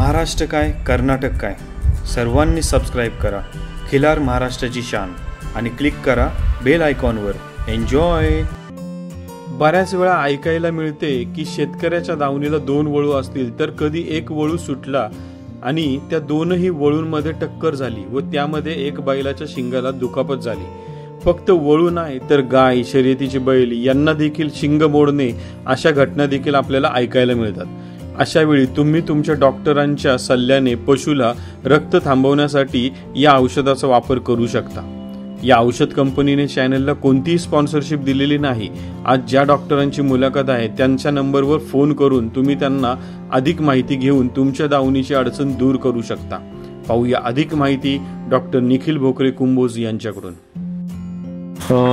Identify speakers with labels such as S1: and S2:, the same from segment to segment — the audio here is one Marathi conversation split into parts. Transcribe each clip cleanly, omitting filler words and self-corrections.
S1: महाराष्ट्र काय कर्नाटक काय सर्वांनी सबस्क्राईब करा खिलार महाराष्ट्राची शान आणि क्लिक करा बेल आयकॉनवर। एन्जॉय। बऱ्याच वेळा ऐकायला मिळते की शेतकऱ्याच्या दावणीला दोन वळू असतील तर कधी एक वळू सुटला आणि त्या दोनही वळूंमध्ये टक्कर झाली व त्यामध्ये एक बैलाच्या शिंगाला दुखापत झाली। फक्त वळू नाही तर गाय, शर्यतीचे बैल यांना देखील शिंग मोडणे अशा घटना देखील आपल्याला ऐकायला मिळतात। अशा वेळी तुम्ही तुमच्या डॉक्टरांच्या सल्ल्याने पशुला रक्त थांबवण्यासाठी या औषधाचा वापर करू शकता। या औषध कंपनीने चॅनलला कोणतीही स्पॉन्सरशिप दिलेली नाही। आज ज्या डॉक्टरांची मुलाखत आहे त्यांच्या नंबरवर फोन करून तुम्ही त्यांना अधिक माहिती घेऊन तुमच्या दावणीची अडचण दूर करू शकता। पाहूया अधिक माहिती डॉक्टर निखिल भोकरे कुंभोज यांच्याकडून।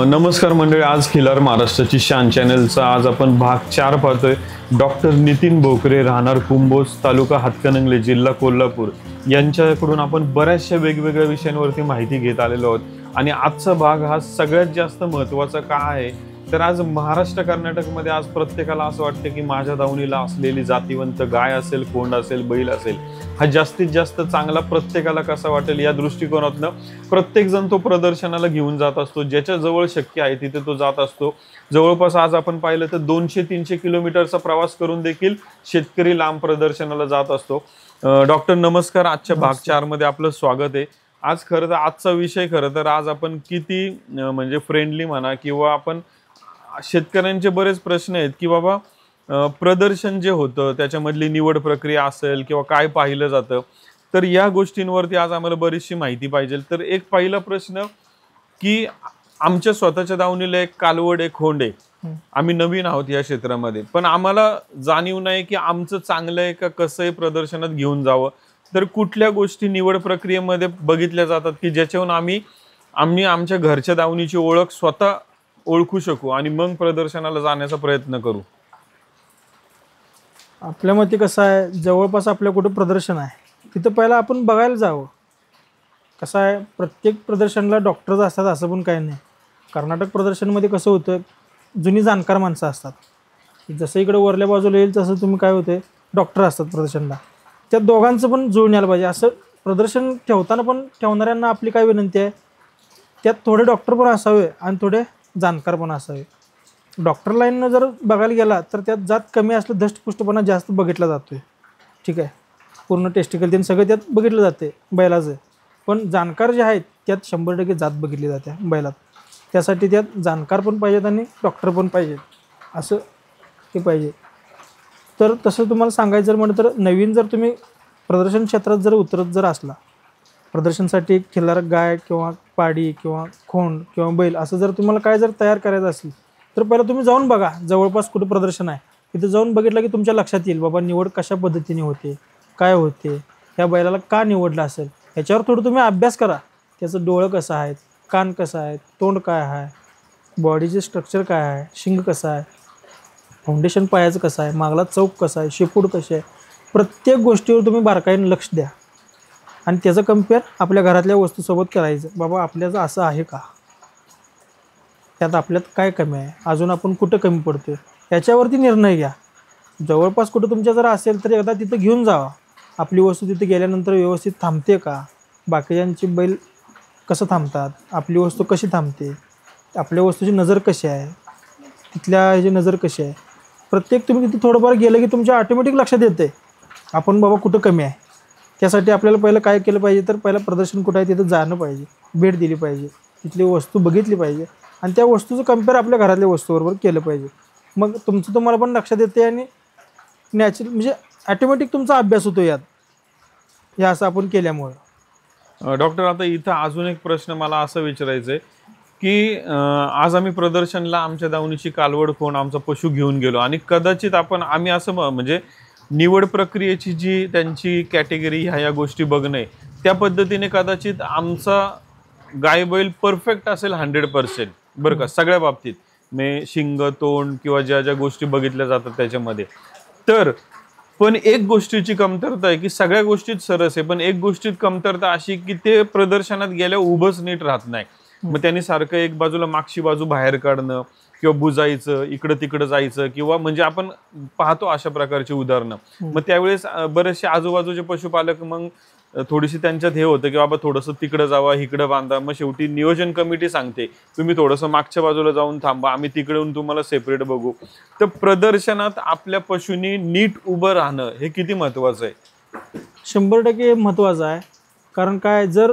S2: नमस्कार मंडळी, आज खिलार महाराष्ट्राची शान चॅनलचा आज आपण भाग 4 पाहतोय। डॉक्टर नितीन भोकरे, राहणार कुंभोज, तालुका हातकणंगले, जिल्हा कोल्हापूर यांच्याकडून आपण बऱ्याचशा वेगवेगळ्या विषयांवरती माहिती घेत आलेलो आहोत। आणि आजचा भाग हा सगळ्यात जास्त महत्त्वाचा का आहे तर आज महाराष्ट्र कर्नाटकमध्ये आज प्रत्येकाला असं वाटतं की माझ्या दावणीला असलेली जातीवंत गाय असेल, कोंड असेल, बैल असेल हा जास्तीत जास्त चांगला प्रत्येकाला कसा वाटेल या दृष्टिकोनातनं प्रत्येक जण तो प्रदर्शनाला घेऊन जात असतो। ज्याच्या जवळ शक्य आहे तिथे तो जात असतो। जवळपास आज आपण पाहिलं तर 200-300 किलोमीटरचा प्रवास करून देखील शेतकरी लांब प्रदर्शनाला जात असतो। डॉक्टर नमस्कार, आजच्या भाग 4 मध्ये आपलं स्वागत आहे। आज खरं तर आजचा विषय खरं तर आज आपण किती म्हणजे फ्रेंडली म्हणा किंवा आपण शेतकऱ्यांचे बरेच प्रश्न आहेत की बाबा प्रदर्शन जे होतं त्याच्यामधली निवड प्रक्रिया असेल किंवा काय पाहिलं जातं तर या गोष्टींवरती आज आम्हाला बरीचशी माहिती पाहिजे। तर एक पहिला प्रश्न की आमच्या स्वतःच्या दावणीला एक कालवड, एक खोंड आहे, आम्ही नवीन आहोत या क्षेत्रामध्ये, पण आम्हाला जाणीव नाही की आमचं चांगलं आहे का कसं आहे प्रदर्शनात घेऊन जावं। तर कुठल्या गोष्टी निवड प्रक्रियेमध्ये बघितल्या जातात की ज्याच्याहून आम्ही आमच्या घरच्या दावणीची ओळख स्वतः ओळखू शकू आणि मग प्रदर्शनाला जाण्याचा प्रयत्न करू।
S3: आपल्या मते कसं आहे, जवळपास आपल्या कुठं प्रदर्शन आहे तिथं पहिला आपण बघायला जावं। कसं आहे, प्रत्येक प्रदर्शनाला डॉक्टर्स असतात असं पण काही नाही। कर्नाटक प्रदर्शनमध्ये कसं होतं, जुनी जाणकार माणसं असतात। जसं इकडे वरल्या बाजूला येईल तसं तुम्ही काय होते, डॉक्टर असतात प्रदर्शनला। त्या दोघांचं पण जुळून यायला पाहिजे। असं प्रदर्शन ठेवताना पण ठेवणाऱ्यांना आपली काय विनंती आहे, त्यात थोडे डॉक्टर पण असावे आणि थोडे जाणकार पण असावे। डॉक्टर लाईननं जर बघायला गेला तर त्यात जात कमी असलं धष्टपुष्टपणा जास्त बघितला जातोय, ठीक आहे, पूर्ण टेस्टिकल त्यांनी सगळं त्यात बघितलं जाते बैलाचं। पण जाणकार जे आहेत त्यात 100% जात बघितली जाते बैलात। त्यासाठी त्यात जाणकार पण पाहिजेत आणि डॉक्टर पण पाहिजेत, असं हे पाहिजे। तर तसं तुम्हाला सांगायचं जर म्हटलं तर नवीन जर तुम्ही प्रदर्शन क्षेत्रात जर उतरत जर असला, प्रदर्शनासाठी एक खिल्लार गाय किंवा पाडी किंवा खोंड किंवा बैल असं जर तुम्हाला काय जर तयार करायचं असेल तर पहिलं तुम्ही जाऊन बघा जवळपास कुठं प्रदर्शन आहे, तिथं जाऊन बघितलं की तुमच्या लक्षात येईल बाबा निवड कशा पद्धतीने होते, काय होते, ह्या बैलाला का निवडलं असेल ह्याच्यावर थोडं तुम्ही अभ्यास करा। त्याचं डोळं कसं आहे, कान कसं आहे, तोंड काय आहे, बॉडीचे स्ट्रक्चर काय आहे, शिंग कसं आहे, फाउंडेशन पायाचं कसं आहे, मागला चौक कसा आहे, शेपूड कशी आहे, प्रत्येक गोष्टीवर तुम्ही बारकाईने लक्ष द्या आणि त्याचं कम्पेअर आपल्या घरातल्या वस्तूसोबत करायचं। बाबा आपल्याचं असं आहे का, त्यात आपल्यात काय कमी आहे, अजून आपण कुठं कमी पडतोय याच्यावरती निर्णय घ्या। जवळपास कुठं तुमच्या जर असेल तर एकदा तिथं घेऊन जावा। आपली वस्तू तिथे गेल्यानंतर व्यवस्थित थांबते का, बाकीच्यांची बैल कसं थांबतात, आपली वस्तू कशी थांबते, आपल्या वस्तूची नजर कशी आहे, तिथल्या ह्याची नजर कशी आहे, प्रत्येक तुम्ही तिथे थोडंफार गेलं की तुमच्या ऑटोमॅटिक लक्षात येते आपण बाबा कुठं कमी आहे। त्यासाठी आपल्याला पहिलं काय केलं पाहिजे तर पहिलं प्रदर्शन कुठं आहे तिथं जाणं पाहिजे, भेट दिली पाहिजे, तिथली वस्तू बघितली पाहिजे आणि त्या वस्तूचं कम्पेअर आपल्या घरातल्या वस्तूबरोबर केलं पाहिजे। मग तुमचं तुम्हाला पण लक्षात येते आणि नॅचरल म्हणजे ॲटोमॅटिक तुमचा अभ्यास होतो यात, हे असं आपण केल्यामुळं।
S2: डॉक्टर आता इथं अजून एक प्रश्न मला असं विचारायचं आहे की आज आम्ही प्रदर्शनला आमच्या दावणीची कालवड कोण आमचा पशु घेऊन गेलो आणि कदाचित आम्ही असं म्हणजे निवड प्रक्रियेची जी त्यांची कॅटेगरी ह्या गोष्टी बघणे त्या पद्धतीने कदाचित आमचा गाय बैल परफेक्ट असेल 100% बरं का सगळ्या बाबतीत, मे शिंग, तोंड किंवा ज्या ज्या गोष्टी बघितल्या जातात त्याच्यामध्ये, तर पण एक गोष्टीची कमतरता आहे की सगळ्या गोष्टीत सरस आहे पण एक गोष्टीत कमतरता अशी की ते प्रदर्शनात गेल्या उभंच नीट राहत नाही। मग त्यांनी सारखं एक बाजूला मागची बाजू बाहेर काढणं किंवा बुजायचं, इकडं तिकडं जायचं, किंवा म्हणजे आपण पाहतो अशा प्रकारची उदाहरणं. मग त्यावेळेस बरेचसे आजूबाजूचे पशुपालक मग थोडीशी त्यांच्यात हे होतं की बाबा थोडंसं तिकडं जावा, इकडं बांधा. मग शेवटी नियोजन कमिटी सांगते तुम्ही थोडंसं मागच्या बाजूला जाऊन थांबा, आम्ही तिकडे येऊन तुम्हाला सेपरेट बघू. तर प्रदर्शनात आपल्या पशुनी नीट उभं राहणं हे किती महत्वाचं आहे?
S3: 100% महत्त्वाचं आहे. कारण काय, जर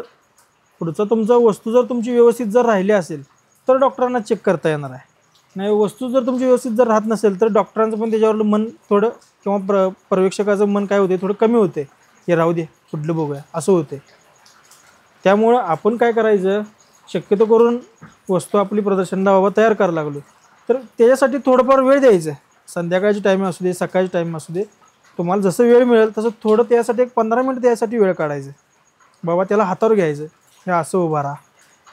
S3: पुढचा तुमचा वस्तू जर तुमची व्यवस्थित जर राहिली असेल तर डॉक्टरांना चेक करता येणार आहे. नाही, वस्तू जर तुमची व्यवस्थित जर राहत नसेल तर डॉक्टरांचं पण त्याच्यावर मन थोडं, किंवा पर्यवेक्षकाचं मन काय होते, थोडं कमी होते, हे राहू दे कुठलं बघूया असं होते. त्यामुळं आपण काय करायचं, शक्यतो करून वस्तू आपली प्रदर्शनाला बाबा तयार करायला लागलो तर त्याच्यासाठी थोडंफार वेळ द्यायचं. संध्याकाळची टाईम असू दे, सकाळची टाईम असू दे, तुम्हाला जसं वेळ मिळेल तसं थोडं त्यासाठी एक 15 मिनिट त्यासाठी वेळ काढायचं. बाबा त्याला हातावर घ्यायचं, हे असं उभा राहा.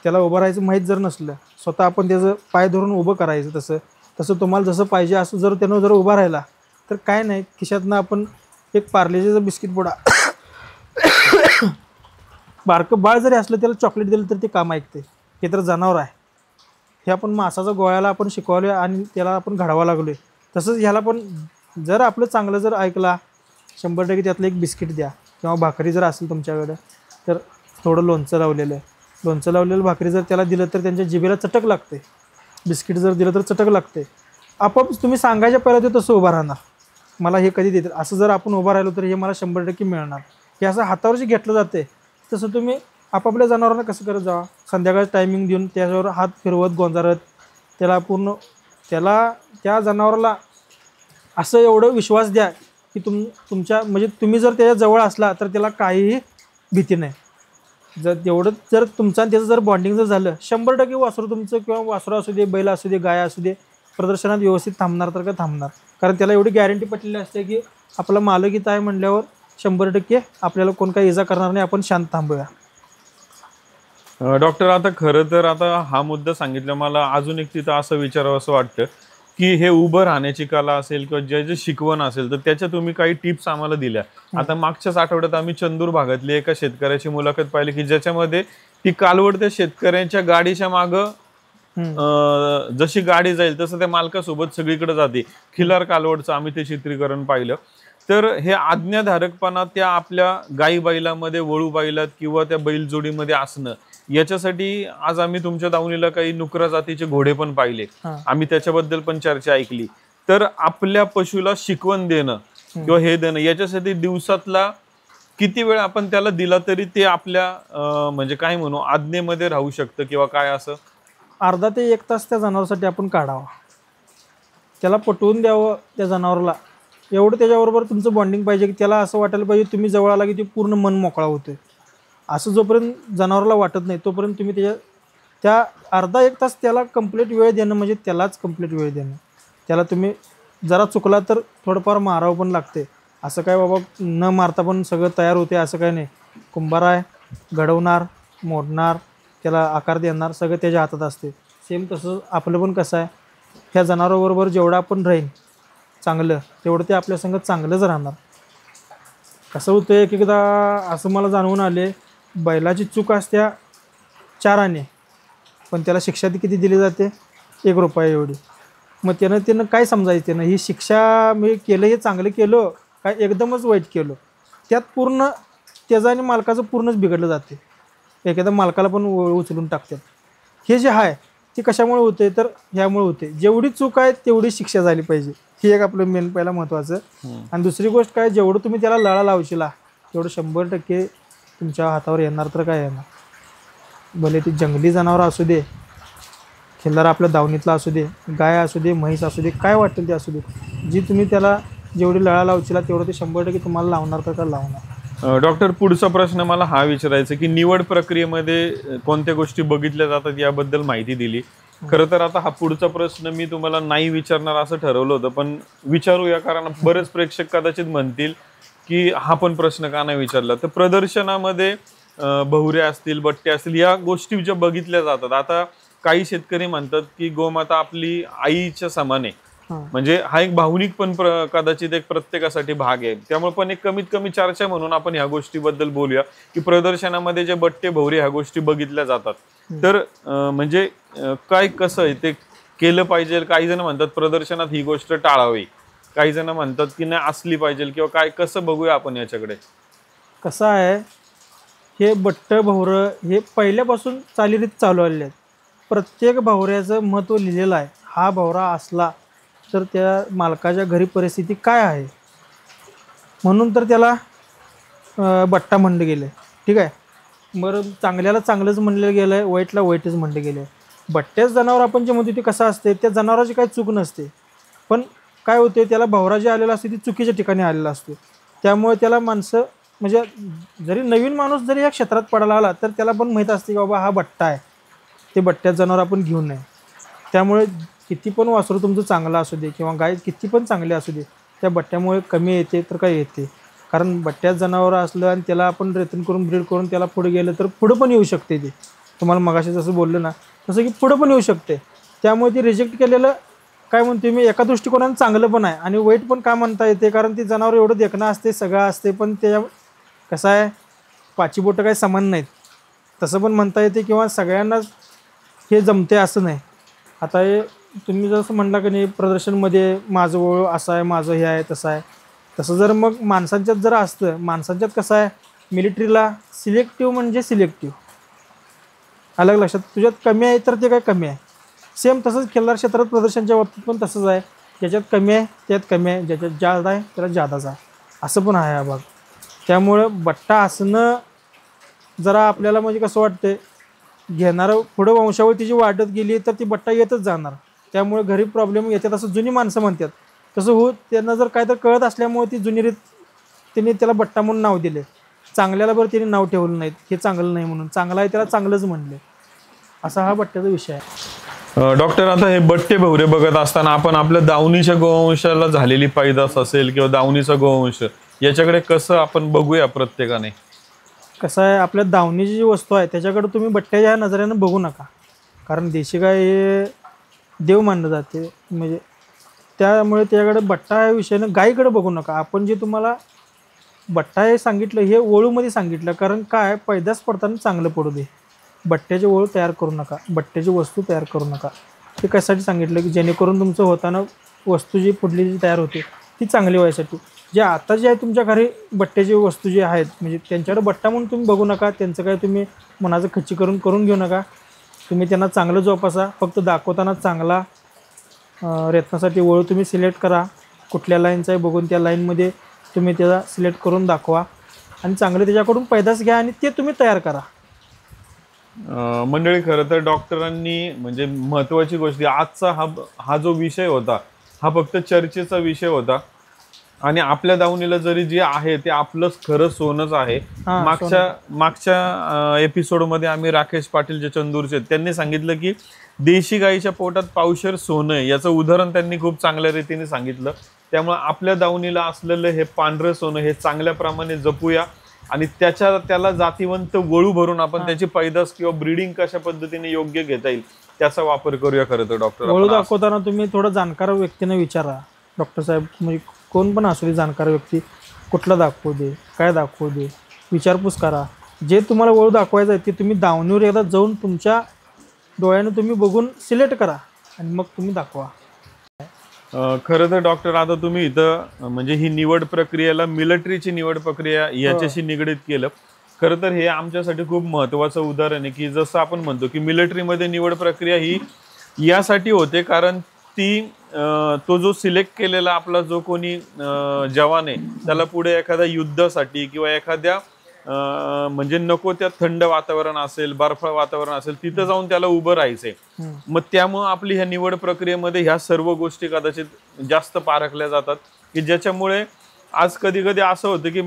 S3: त्याला उभं राहायचं माहीत जर नसलं, स्वतः आपण त्याचं पाय धरून उभं करायचं. तसं तुम्हाला जसं पाहिजे असं जर त्यानं जर उभा राहिला तर काय नाही, खिशातनं आपण एक पार्लेजीचं बिस्किट पुडा बारकं बाळ जरी असलं त्याला चॉकलेट दिलं तर ते काम ऐकते. हे तर जनावर आहे. हे आपण मासाचा गोळ्याला आपण शिकवलं आणि त्याला आपण घडवा लागलो आहे. तसंच ह्याला पण जर आपलं चांगलं जर ऐकला, 100% त्यातलं एक बिस्किट द्या, किंवा भाकरी जर असेल तुमच्याकडं तर थोडं लोणचं लावलेलं भाकरी जर त्याला दिलं तर त्यांच्या जिभेला चटक लागते. बिस्किट जर दिलं तर चटक लागते. आपोआप तुम्ही सांगायच्या पहिला ते तसं उभा राहणार, मला हे कधी देतात. असं जर आपण उभं राहिलो तर हे मला 100% मिळणार. हे असं हातावर जे घेतलं जाते तसं तुम्ही आपापल्या जनावरांना कसं करत जावा. संध्याकाळचं टायमिंग देऊन त्याच्यावर हात फिरवत गोंजारत त्याला त्या जनावराला असं एवढं विश्वास द्या की तुमच्या म्हणजे तुम्ही जर त्याच्या जवळ असला तर त्याला काहीही भीती नाही. जर तुमचा त्याचं जर बॉन्डिंग जर झालं, 100% वासरू तुमचं, किंवा वासरू असू दे, बैल असू दे, गाय असू दे, प्रदर्शनात व्यवस्थित थांबणार तर का थांबणार. कारण त्याला एवढी गॅरंटी पटलेली असते की आपला मालक इथं आहे म्हणल्यावर 100% आपल्याला कोण काही इजा करणार नाही, आपण शांत थांबूया.
S2: डॉक्टर, आता खरं तर आता हा मुद्दा सांगितला, मला अजून एक तिथं असं विचारावं असं वाटतं की हे उभं राहण्याची कला असेल किंवा जे शिकवण असेल तर त्याच्या तुम्ही काही टिप्स आम्हाला दिल्या. आता मागच्याच आठवड्यात आम्ही चंदूर भागातली एका शेतकऱ्याची मुलाखत पाहिली की ज्याच्यामध्ये ती कालवड त्या शेतकऱ्यांच्या गाडीच्या मागं जशी गाडी जाईल तसं त्या मालकासोबत सगळीकडे जाते. खिलार कालवडचं आम्ही ते चित्रीकरण पाहिलं. तर हे आज्ञाधारकपणा त्या आपल्या गाई बैलामध्ये, वळू बैलात किंवा त्या बैलजोडीमध्ये असणं, याच्यासाठी आज आम्ही तुमच्या दावणीला काही नुकरा जातीचे घोडे पण पाहिले, आम्ही त्याच्याबद्दल पण चर्चा ऐकली. तर आपल्या पशुला शिकवण देणं किंवा हे देणं, याच्यासाठी दिवसातला किती वेळ आपण त्याला दिला तरी ते आपल्या म्हणजे काय म्हणू आज्ञेमध्ये राहू शकतं किंवा काय असं?
S3: अर्धा ते 1 तास त्या जनावरासाठी आपण काढावा. त्याला पटवून द्यावं त्या जनावराला. एवढं त्याच्याबरोबर तुमचं बॉन्डिंग पाहिजे की त्याला असं वाटायला पाहिजे तुम्ही जवळ आला की ते पूर्ण मन मोकळा होते. असं जोपर्यंत जनावराला वाटत नाही तोपर्यंत तुम्ही त्या अर्धा 1 तास त्याला कंप्लीट वेळ देणं म्हणजे त्यालाच कंप्लीट वेळ देणं. त्याला तुम्ही जरा चुकला तर थोडंफार मारावं पण लागते. असं काय बाबा न मारता पण सगळं तयार होते असं काय नाही. कुंभार आहे, घडवणार, मोडणार, त्याला आकार देणार, सगळं त्याच्या हातात असते. सेम तसं आपलं पण कसं आहे, ह्या जनावराबरोबर जेवढं आपण राहीन चांगलं तेवढं ते आपल्या संगत चांगलंच राहणार. कसं होतं एकदा असं मला जाणवून आले, बैलाची चूक असत्या 4 आणे पण त्याला शिक्षा ती किती दिली जाते, 1 रुपया एवढी. मग त्यानं काय समजायचं, त्यानं ही शिक्षा मी केलं हे चांगलं केलं काय एकदमच वाईट केलं, त्यात पूर्ण त्याचं आणि मालकाचं पूर्णच बिघडलं जाते. एखाद्या मालकाला पण उचलून टाकतात. हे जे आहे ते कशामुळे होते तर ह्यामुळे होते, जेवढी चूक आहे तेवढी शिक्षा झाली पाहिजे. हे एक आपलं मेन पहिला महत्त्वाचं. आणि दुसरी गोष्ट काय, जेवढं तुम्ही त्याला लळा लावशीला तेवढं 100% तुमच्या हातावर येणार तर काय येणार. भले ती जंगली जनावर असू दे, खिल्लार आपल्या दावणीतला असू दे, गाय असू दे, म्हैस असू दे, काय वाटेल ते असू दे, जी तुम्ही त्याला जेवढी लळा लावशीला तेवढं ते 100% तुम्हाला लावणार तर का लावणार.
S2: डॉक्टर, पुढचा प्रश्न मला हा विचारायचा की निवड प्रक्रियेमध्ये कोणत्या गोष्टी बघितल्या जातात याबद्दल माहिती दिली. खरं तर आता हा पुढचा प्रश्न मी तुम्हाला नाही विचारणार असं ठरवलं होतं, पण विचारूया कारण बरेच प्रेक्षक कदाचित म्हणतील की हा पण प्रश्न का नाही विचारला. तर प्रदर्शनामध्ये बहुऱ्या असतील, बट्ट्या असतील, या गोष्टी ज्या बघितल्या जातात, आता काही शेतकरी म्हणतात की गोमाता आपली आईच्या समान आहे, म्हणजे हा एक भावनिक पण कदाचित एक प्रत्येकासाठी भाग आहे. त्यामुळे पण एक कमीत कमी चर्चा म्हणून आपण ह्या गोष्टीबद्दल बोलूया की प्रदर्शनामध्ये जे बट्टे भवरे ह्या गोष्टी बघितल्या जातात तर म्हणजे काय कसं आहे ते केलं पाहिजे, काही जण म्हणतात प्रदर्शनात ही गोष्ट टाळावी, काही जण म्हणतात की नाही असली पाहिजे, किंवा काय, कसं बघूया आपण याच्याकडे?
S3: कसं आहे, हे बट्ट भोवरं हे पहिल्यापासून चालीरीत चालू आलेले आहेत. प्रत्येक भोवऱ्याचं महत्त्व लिहिलेलं आहे. हा भोवरा असला तर त्या मालकाच्या घरी परिस्थिती काय आहे, म्हणून तर त्याला बट्टा म्हणलं गेलं आहे. ठीक आहे, बरं, चांगल्याला चांगलंच म्हणलं गेलं आहे, वाईटला वाईटच म्हणलं गेलं आहे. बट्ट्याच जनावर आपण जे म्हणतो ते कसं असते, त्या जनावराची काही चूक नसते, पण काय होते, त्याला भोवरा जे आलेला असते ती चुकीच्या ठिकाणी आलेला असतो. त्यामुळे त्याला माणसं म्हणजे जरी नवीन माणूस जरी या क्षेत्रात पडायला आला तर त्याला पण माहीत असते की बाबा हा बट्टा आहे, ते बट्ट्यात जनावर आपण घेऊ नये. त्यामुळे किती पण वासरू तुमचं चांगलं असू दे किंवा गाय किती पण चांगली असू दे, त्या बट्ट्यामुळे कमी येते तर काय येते. कारण बट्ट्यात जनावर असलं आणि त्याला आपण रेतन करून ब्रीड करून त्याला पुढे गेलं तर पुढं पण येऊ शकते. ते तुम्हाला मगाशी जसं बोललं ना तसं की पुढं पण येऊ शकते. त्यामुळे ते रिजेक्ट केलेलं काय म्हणते मी, एका दृष्टिकोनानं चांगलं पण आहे आणि वाईट पण का म्हणता येते, कारण ती जनावर एवढं देखणं असते, सगळं असते, पण त्या कसं आहे, पाची बोटं काही समान नाहीत तसं पण म्हणता येते, किंवा सगळ्यांनाच हे जमते असं नाही. आता हे तुम्ही जसं म्हणला की नाही प्रदर्शनमध्ये माझं ओळ असं आहे, माझं हे आहे, तसं आहे, तसं जर मग माणसांच्यात जर असतं, माणसांच्यात कसं आहे, मिलिटरीला सिलेक्टिव्ह म्हणजे सिलेक्टिव्ह, अलग लक्षात, तुझ्यात कमी आहे तर ते काय कमी आहे. सेम तसंच खिल्लार क्षेत्रात प्रदर्शनच्या बाबतीत पण तसंच आहे, ज्याच्यात कमी आहे त्यात कमी आहे, ज्याच्यात जास्त आहे त्याला जादाच आहे, असं पण आहे हा भाग. त्यामुळं बट्टा असणं जरा आपल्याला म्हणजे कसं वाटतं, घेणारं पुढं वंशावळ तिची वाढत गेली तर ती बट्टा येतच जाणार. त्यामुळे घरी प्रॉब्लेम येतात असं जुनी माणसं म्हणतात. तसं हो, त्यांना जर काय तर कळत असल्यामुळे ती जुनी रीत त्यांनी त्याला बट्टा म्हणून नाव दिले. चांगल्याला बरं त्यांनी नाव ठेवलं नाहीत, हे चांगलं नाही म्हणून, चांगलं आहे त्याला चांगलंच म्हणले. असा हा बट्ट्याचा विषय आहे.
S2: डॉक्टर, आता हे बट्टे भवरे बघत असताना आपण आपल्या दावणीच्या गोवंशाला झालेली पैदास असेल किंवा दावणीचा गोवंश, याच्याकडे कसं आपण बघूया प्रत्येकाने?
S3: कसं आहे, आपल्या दावणीची जी वस्तू आहे त्याच्याकडे तुम्ही बट्ट्याच्या नजरेनं बघू नका, कारण देशी गाय हे देव मानलं जाते, म्हणजे त्यामुळे त्याच्याकडे बट्टा या विषयानं गायीकडे बघू नका. आपण जे तुम्हाला बट्टा हे सांगितलं हे ओळूमध्ये सांगितलं, कारण काय, पैदास पडताना चांगलं पडू दे, बट्ट्याची ओळ तयार करू नका, बट्ट्याची वस्तू तयार करू नका. ते कशासाठी सांगितलं की जेणेकरून तुमचं होताना वस्तू जी पुढली जी तयार होते ती चांगली व्हायसाठी. जे आता जे आहे तुमच्या घरी बट्ट्याची वस्तू जे आहेत म्हणजे त्यांच्याकडे बट्टा म्हणून तुम्ही बघू नका, त्यांचं काय तुम्ही मनाचं खच्चीकरण करून घेऊ नका. तुम्ही त्यांना चांगलं जोपासा, फक्त दाखवताना चांगला रेतनासाठी ओळ तुम्ही सिलेक्ट करा, कुठल्या लाईनचं आहे बघून त्या लाईनमध्ये तुम्ही त्याला सिलेक्ट करून दाखवा आणि चांगले त्याच्याकडून पैदास घ्या आणि ते तुम्ही तयार करा.
S2: मंडळी, खरं तर डॉक्टरांनी म्हणजे महत्वाची गोष्ट, आजचा हा जो विषय होता हा फक्त चर्चेचा विषय होता आणि आपल्या दावणीला जरी जे आहे ते आपलंच खरं सोनंच आहे. मागच्या एपिसोडमध्ये आम्ही राकेश पाटील जे चंदूरचे, त्यांनी सांगितलं की देशी गाईच्या पोटात पावशेर सोनं आहे, याचं उदाहरण त्यांनी खूप चांगल्या रीतीने सांगितलं. त्यामुळे आपल्या दावणीला असलेलं हे पांढरं सोनं हे चांगल्या प्रमाणे जपूया आणि त्याला जातीवंत वळू भरून आपण त्याची पैदास किंवा ब्रीडिंग कशा पद्धतीने योग्य घेता येईल त्याचा वापर करूया. खरं तर डॉक्टर,
S3: वळू दाखवताना तुम्ही थोडं जाणकार व्यक्तीने विचारा, डॉक्टर साहेब म्हणजे कोण पण असू दे जाणकार व्यक्ती, कुठला दाखवू दे, काय दाखवू दे, विचारपूस करा. जे तुम्हाला वळू दाखवायचं आहे ते तुम्ही दावणीवर एकदा जाऊन तुमच्या डोळ्याने तुम्ही बघून सिलेक्ट करा आणि मग तुम्ही दाखवा.
S2: खरं तर डॉक्टर, आता तुम्ही इथं म्हणजे ही निवड प्रक्रियेला मिलिटरीची निवड प्रक्रिया याच्याशी निगडीत केलं. खरं तर हे आमच्यासाठी खूप महत्त्वाचं उदाहरण आहे की जसं आपण म्हणतो की मिलिटरीमध्ये निवड प्रक्रिया ही यासाठी होते कारण ती तो जो सिलेक्ट केलेला आपला जो कोणी जवान आहे त्याला पुढे एखाद्या युद्धासाठी किंवा एखाद्या म्हणजे नको त्या थंड वातावरण असेल, बर्फाळ वातावरण असेल, तिथं जाऊन त्याला उभं राहायचंय. मग त्यामुळं आपली ह्या निवड प्रक्रियेमध्ये ह्या सर्व गोष्टी कदाचित जास्त पारखल्या जातात की ज्याच्यामुळे आज कधी कधी असं होतं की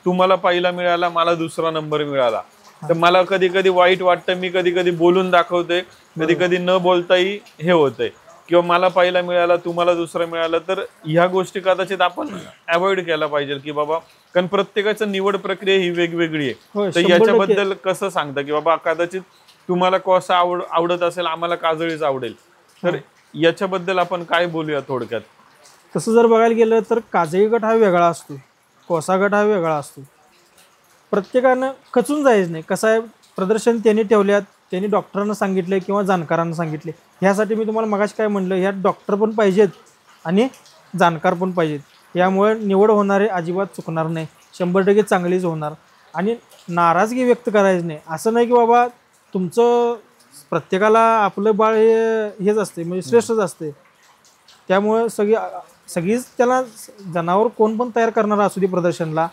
S2: तुम्हाला पहिला मिळाला, मला दुसरा नंबर मिळाला, तर मला कधी कधी वाईट वाटतं, मी कधी कधी बोलून दाखवतोय, कधी कधी न बोलताही हे होतंय, किंवा मला पहिला मिळाला तुम्हाला दुसरा मिळाला. तर ह्या गोष्टी कदाचित आपण अवॉइड केला पाहिजे की बाबा, कारण प्रत्येकाचं निवड प्रक्रिया ही वेगवेगळी आहे. तर याच्याबद्दल कसं सांगता की बाबा कदाचित तुम्हाला कोसा आवडत असेल, आम्हाला काजळीच आवडेल, तर याच्याबद्दल आपण काय बोलूया थोडक्यात?
S3: तसं जर बघायला गेलं तर काजळी गट हा वेगळा असतो, कोसा गट हा वेगळा असतो. प्रत्येकानं खचून जायचं नाही. कसं आहे, प्रदर्शन त्यांनी ठेवल्यात, त्यांनी डॉक्टरांना सांगितले किंवा जाणकारांना सांगितले. ह्यासाठी मी तुम्हाला मगाशी काय म्हणलं, ह्यात डॉक्टर पण पाहिजेत आणि जाणकार पण पाहिजेत. यामुळे निवड होणारे अजिबात चुकणार नाही, 100% चांगलीच होणार. आणि नाराजगी व्यक्त करायची नाही. असं नाही की बाबा तुमचं प्रत्येकाला आपलं बाळ हेच असते, म्हणजे श्रेष्ठच असते. त्यामुळं सगळीच त्याला जनावर कोण पण तयार करणारा असू दे प्रदर्शनला,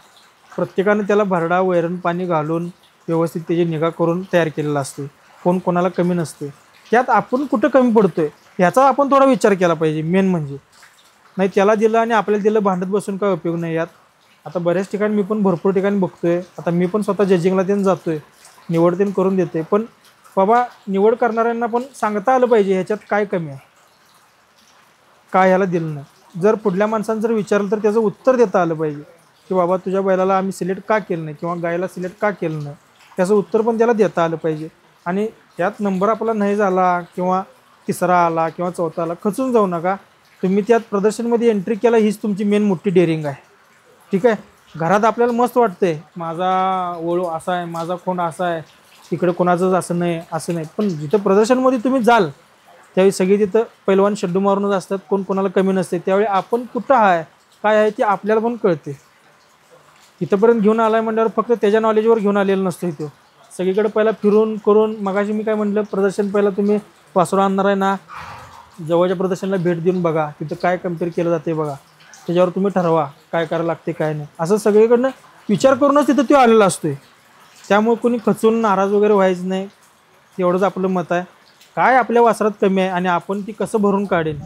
S3: प्रत्येकाने त्याला भरडा वैरण पाणी घालून व्यवस्थित त्याची निगा करून तयार केलेला असते. कोण कोणाला कमी नसते. त्यात आपण कुठं कमी पडतोय ह्याचा आपण थोडा विचार केला पाहिजे. मेन म्हणजे नाही त्याला दिलं आणि आपल्याला दिलं भांडत बसून काय उपयोग नाही. यात आता बऱ्याच ठिकाणी मी पण भरपूर ठिकाणी बघतोय. आता मी पण स्वतः जजिंगला त्यानं जातोय, निवड त्यानं करून देते. पण बाबा निवड करणाऱ्यांना पण सांगता आलं पाहिजे ह्याच्यात काय कमी आहे, काय ह्याला दिलं नाही. जर पुढल्या माणसानं जर विचारलं तर त्याचं उत्तर देता आलं पाहिजे की बाबा तुझ्या बैलाला आम्ही सिलेक्ट का केलं नाही किंवा गायला सिलेक्ट का केलं नाही, त्याचं उत्तर पण त्याला देता आलं पाहिजे. आणि त्यात नंबर आपला नाही झाला किंवा तिसरा आला किंवा चौथा आला, खचून जाऊ नका. तुम्ही त्यात प्रदर्शनमध्ये एंट्री केला हीच तुमची मेन मोठी डेअरिंग आहे. ठीक आहे. घरात आपल्याला मस्त वाटतंय माझा वळू असा आहे, माझा खोंड असा आहे, तिकडे कोणाचंच असं नाही. पण जिथं प्रदर्शनमध्ये तुम्ही जाल त्यावेळी सगळी तिथं पैलवान शड्डू मारूनच असतात, कोण कोणाला कमी नसते. त्यावेळी आपण कुठं आहे काय आहे ते आपल्याला पण कळते. इथंपर्यंत घेऊन आलाय म्हणल्यावर फक्त त्याच्या नॉलेजवर घेऊन आलेलं नसतं. इथं सगळीकडे पहिला फिरून करून, मगाशी मी काय म्हटलं, प्रदर्शन पहिला तुम्ही वासरू आणणार आहे ना, जवळच्या प्रदर्शनला भेट देऊन बघा, तिथं काय कम्पेअर केलं जाते बघा, त्याच्यावर तुम्ही ठरवा काय करायला लागते काय नाही. असं सगळीकडनं विचार करूनच तिथं तो आलेला असतोय. त्यामुळे कोणी खचून नाराज वगैरे व्हायचं नाही, एवढंच आपलं मत आहे. काय आपल्या वासरात कमी आहे आणि आपण ती कसं भरून काढेल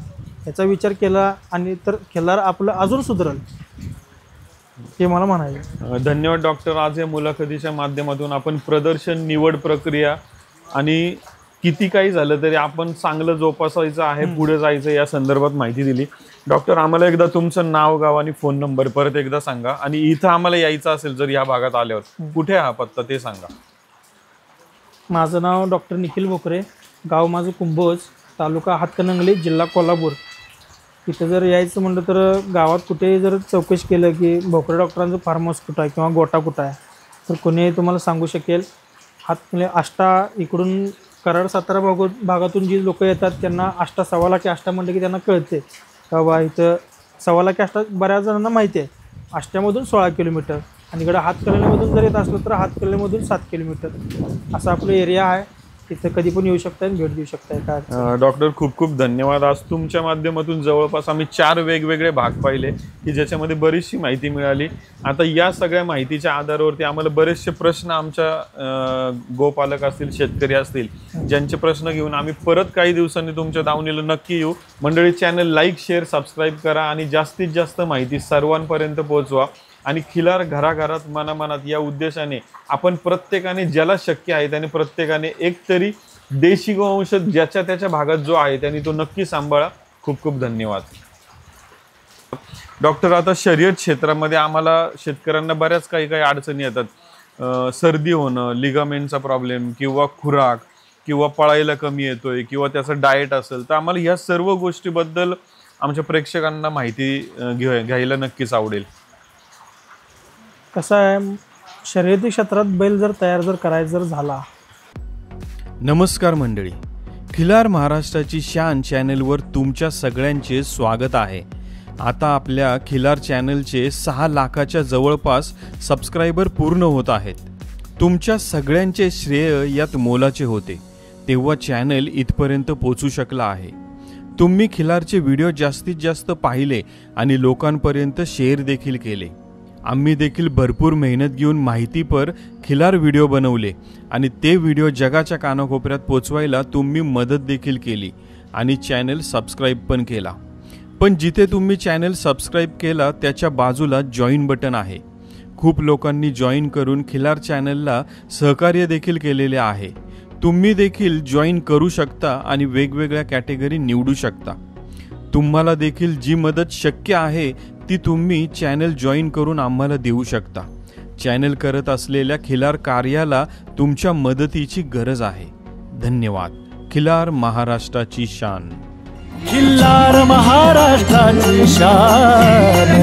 S3: याचा विचार केला आणि तर खिल्लार आपलं अजून सुधरेल, हे मला म्हणायचं.
S2: धन्यवाद डॉक्टर. आज या मुलाखतीच्या माध्यमातून आपण प्रदर्शन, निवड प्रक्रिया आणि किती काही झालं तरी आपण चांगलं जोपासायचं आहे, पुढे जायचं या संदर्भात माहिती दिली. डॉक्टर, आम्हाला एकदा तुमचं नाव, गाव आणि फोन नंबर परत एकदा सांगा. आणि इथं आम्हाला यायचं असेल जर या भागात आल्यावर कुठे हा पत्ता ते सांगा.
S3: माझं नाव डॉक्टर निखिल भोकरे, गाव माझं कुंभोज, तालुका हातकणंगले, जिल्हा कोल्हापूर. इथं जर यायचं म्हटलं तर गावात कुठेही जर चौकशी केलं की भोकरे डॉक्टरांचं फार्म हाऊस कुठं आहे किंवा गोटा कुठं आहे तर कोणी तुम्हाला सांगू शकेल. म्हणजे आष्टा इकडून कराड सातारा भागातून जी लोक येतात त्यांना आष्टा 1.25 लाख आष्टा म्हटलं की त्यांना कळते का बाबा इथं 1.25 लाख आष्टा बऱ्याच जणांना माहिती आहे. आष्ट्यामधून 16 किलोमीटर आणि इकडं हातकणंगलेमधून जर येत असलं तर हातकणंगलेमधून 7 किलोमीटर असा आपलं एरिया आहे. तिथं कधी पण येऊ शकताय आणि भेट देऊ शकताय. काय
S2: डॉक्टर, खूप खूप धन्यवाद. आज तुमच्या माध्यमातून जवळपास आम्ही 4 वेगवेगळे भाग पाहिले की ज्याच्यामध्ये बरीचशी माहिती मिळाली. आता या सगळ्या माहितीच्या आधारावरती आम्हाला बरेचसे प्रश्न आमच्या गोपालक असतील, शेतकरी असतील, ज्यांचे प्रश्न घेऊन आम्ही परत काही दिवसांनी तुमच्या दावणीला नक्की येऊ. मंडळी, चॅनल लाईक, शेअर, सबस्क्राईब करा आणि जास्तीत जास्त माहिती सर्वांपर्यंत पोहोचवा. आणि खिलार घराघरात, मनामनात या उद्देशाने आपण प्रत्येकाने ज्याला शक्य आहे त्याने प्रत्येकाने एकतरी देशी गोवंश ज्याच्या त्याच्या भागात जो आहे त्यांनी तो नक्की सांभाळा. खूप खूप धन्यवाद. डॉक्टर, आता शर्यत क्षेत्रामध्ये आम्हाला शेतकऱ्यांना बऱ्याच काही अडचणी येतात. सर्दी होणं, लिगामेंटचा प्रॉब्लेम किंवा खुराक किंवा पळायला कमी येतोय किंवा त्याचं डाएट असेल, तर आम्हाला ह्या सर्व गोष्टीबद्दल आमच्या प्रेक्षकांना माहिती घ्यायला नक्कीच आवडेल.
S3: कसं आहे, शर्यती क्षेत्रात बैल जर तयार करायचा झाला.
S1: नमस्कार मंडळी, खिलार महाराष्ट्राची शान चॅनलवर तुमच्या सगळ्यांचे स्वागत आहे. आता आपल्या खिलार चॅनलचे 6 लाखाच्या जवळपास सबस्क्रायबर पूर्ण होत आहेत. तुमच्या सगळ्यांचे श्रेय यात मोलाचे होते, तेव्हा चॅनल इथपर्यंत पोहोचू शकला आहे. तुम्ही खिलारचे व्हिडिओ जास्तीत जास्त पाहिले आणि लोकांपर्यंत शेअर देखील केले. आम्ही देखील भरपूर मेहनत घेऊन माहितीपर खिलार व्हिडिओ बनवले आणि ते व्हिडिओ जगाच्या कानाकोपऱ्यात पोचवायला तुम्ही मदत देखील केली आणि चॅनल सबस्क्राईब पण केला. पण जिथे तुम्ही चॅनल सबस्क्राईब केला त्याच्या बाजूला जॉईन बटन आहे. खूप लोकांनी जॉईन करून खिलार चॅनलला सहकार्य देखील केलेले आहे. तुम्ही देखील जॉईन करू शकता आणि वेगवेगळ्या कॅटेगरी निवडू शकता. तुम्हाला देखील जी मदत शक्य आहे ती तुम्ही चॅनल जॉईन करून आम्हाला देऊ शकता. चॅनल करत असलेल्या खिलार कार्याला तुमच्या मदतीची गरज आहे. धन्यवाद. खिलार महाराष्ट्राची शान.
S4: खिल्लार महाराष्ट्राची शान.